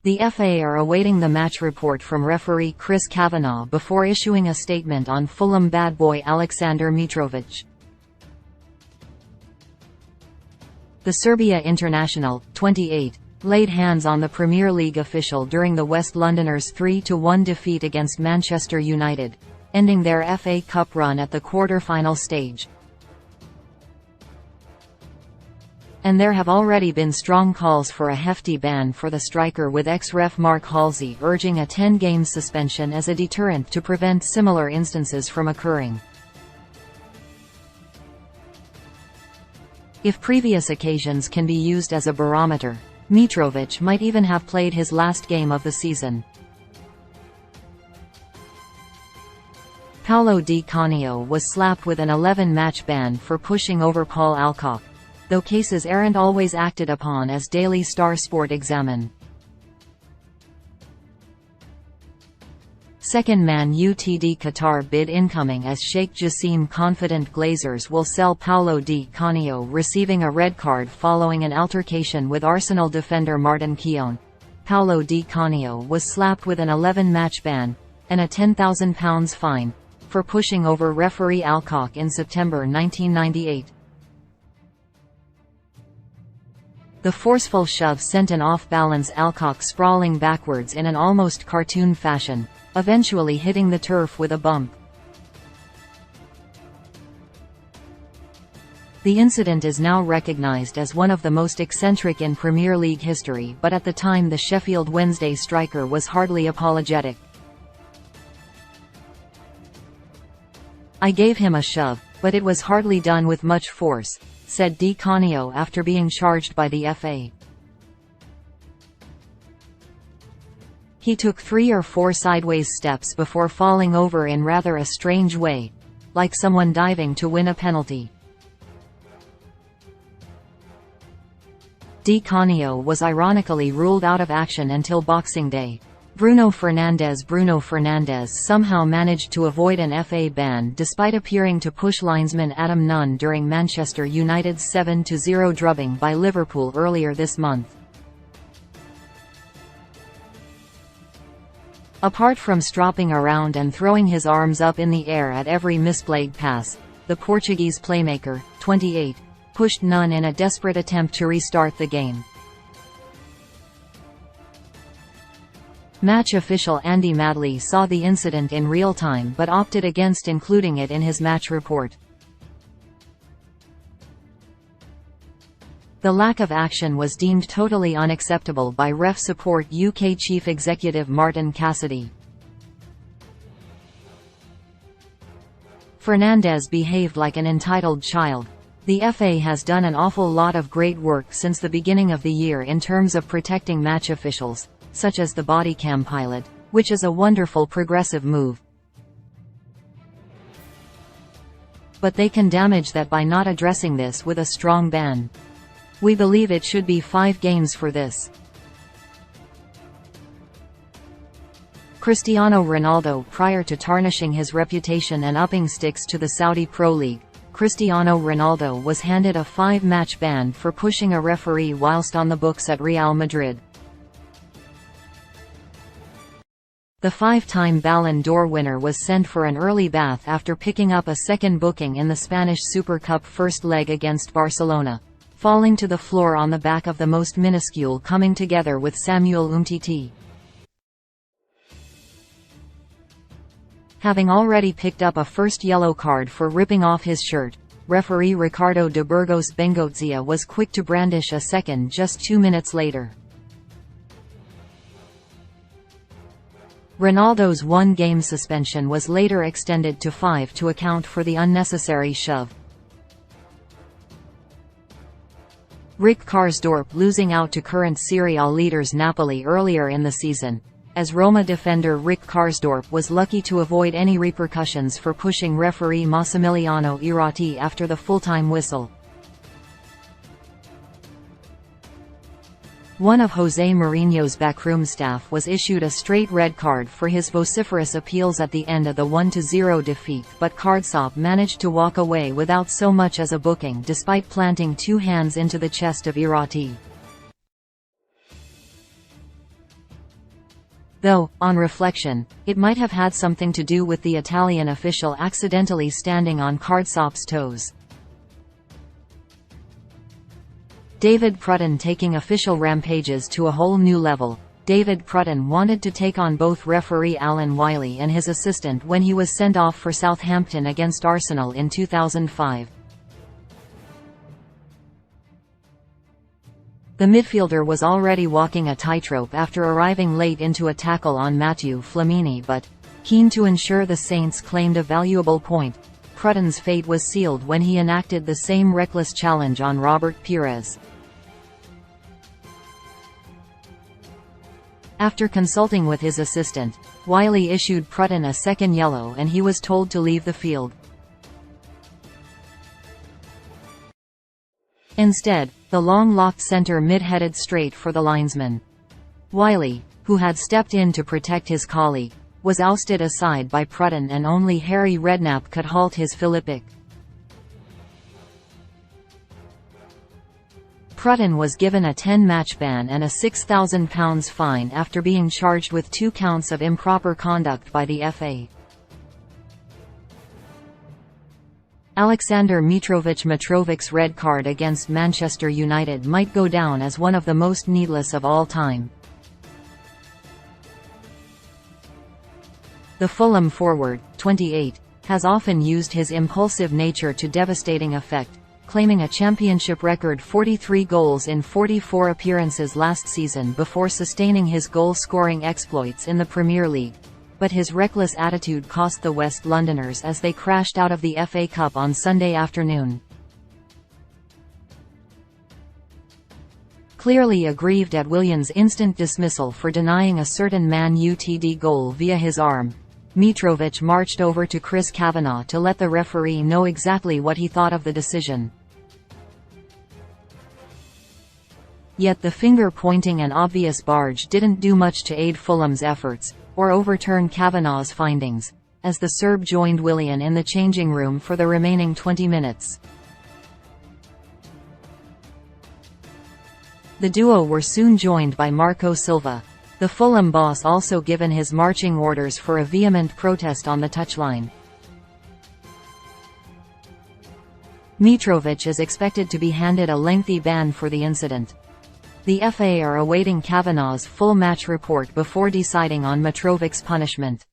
The FA are awaiting the match report from referee Chris Kavanagh before issuing a statement on Fulham bad boy Alexander Mitrovic. The Serbia international, 28, laid hands on the Premier League official during the West Londoners' 3-1 defeat against Manchester United, ending their FA Cup run at the quarter-final stage. And there have already been strong calls for a hefty ban for the striker, with ex-ref Mark Halsey urging a 10-game suspension as a deterrent to prevent similar instances from occurring. If previous occasions can be used as a barometer, Mitrovic might even have played his last game of the season. Paulo Di Canio was slapped with an 11-match ban for pushing over Paul Alcock, though cases aren't always acted upon, as Daily Star Sport examine. Second Man Utd Qatar bid incoming as Sheikh Jassim confident Glazers will sell Paulo Di Canio, receiving a red card following an altercation with Arsenal defender Martin Keown. Paulo Di Canio was slapped with an 11-match ban, and a £10,000 fine, for pushing over referee Alcock in September 1998. The forceful shove sent an off-balance Alcock sprawling backwards in an almost cartoon fashion, eventually hitting the turf with a bump. The incident is now recognized as one of the most eccentric in Premier League history, but at the time the Sheffield Wednesday striker was hardly apologetic. "I gave him a shove, but it was hardly done with much force," said Di Canio after being charged by the FA. He took 3 or 4 sideways steps before falling over in rather a strange way, like someone diving to win a penalty. Di Canio was ironically ruled out of action until Boxing Day. Bruno Fernandes somehow managed to avoid an FA ban despite appearing to push linesman Adam Nunn during Manchester United's 7-0 drubbing by Liverpool earlier this month. Apart from stropping around and throwing his arms up in the air at every misplayed pass, the Portuguese playmaker, 28, pushed Nunn in a desperate attempt to restart the game. Match official Andy Madley saw the incident in real time but opted against including it in his match report. The lack of action was deemed totally unacceptable by Ref Support UK Chief Executive Martin Cassidy. Fernandes behaved like an entitled child. The FA has done an awful lot of great work since the beginning of the year in terms of protecting match officials, such as the bodycam pilot, which is a wonderful progressive move. But they can damage that by not addressing this with a strong ban. We believe it should be 5 games for this. Cristiano Ronaldo. Prior to tarnishing his reputation and upping sticks to the Saudi Pro League, Cristiano Ronaldo was handed a 5-match ban for pushing a referee whilst on the books at Real Madrid. The 5-time Ballon d'Or winner was sent for an early bath after picking up a second booking in the Spanish Super Cup first leg against Barcelona, falling to the floor on the back of the most minuscule coming together with Samuel Umtiti. Having already picked up a first yellow card for ripping off his shirt, referee Ricardo de Burgos Bengotzia was quick to brandish a second just 2 minutes later. Ronaldo's 1-game suspension was later extended to 5 to account for the unnecessary shove. Rick Karsdorp losing out to current Serie A leaders Napoli earlier in the season, as Roma defender Rick Karsdorp was lucky to avoid any repercussions for pushing referee Massimiliano Irati after the full-time whistle. One of Jose Mourinho's backroom staff was issued a straight red card for his vociferous appeals at the end of the 1-0 defeat, but Karsdorp managed to walk away without so much as a booking despite planting 2 hands into the chest of Irati. Though, on reflection, it might have had something to do with the Italian official accidentally standing on Cardsopp's toes. David Prutton taking official rampages to a whole new level. David Prutton wanted to take on both referee Alan Wiley and his assistant when he was sent off for Southampton against Arsenal in 2005. The midfielder was already walking a tightrope after arriving late into a tackle on Matteo Flamini, but, keen to ensure the Saints claimed a valuable point, Prutton's fate was sealed when he enacted the same reckless challenge on Robert Pires. After consulting with his assistant, Wiley issued Prutton a second yellow and he was told to leave the field. Instead, the long-locked centre mid headed straight for the linesman. Wiley, who had stepped in to protect his colleague, was ousted aside by Prutton and only Harry Redknapp could halt his Philippic. Prutton was given a 10-match ban and a £6,000 fine after being charged with 2 counts of improper conduct by the FA. Alexander Mitrovic's red card against Manchester United might go down as one of the most needless of all time. The Fulham forward, 28, has often used his impulsive nature to devastating effect, claiming a championship record 43 goals in 44 appearances last season before sustaining his goal-scoring exploits in the Premier League. But his reckless attitude cost the West Londoners as they crashed out of the FA Cup on Sunday afternoon. Clearly aggrieved at Willian's instant dismissal for denying a certain Man Utd goal via his arm, Mitrovic marched over to Chris Kavanagh to let the referee know exactly what he thought of the decision. Yet the finger-pointing and obvious barge didn't do much to aid Fulham's efforts, or overturn Kavanagh's findings, as the Serb joined Willian in the changing room for the remaining 20 minutes. The duo were soon joined by Marco Silva, the Fulham boss, also given his marching orders for a vehement protest on the touchline. Mitrovic is expected to be handed a lengthy ban for the incident. The FA are awaiting Kavanagh's full match report before deciding on Mitrovic's punishment.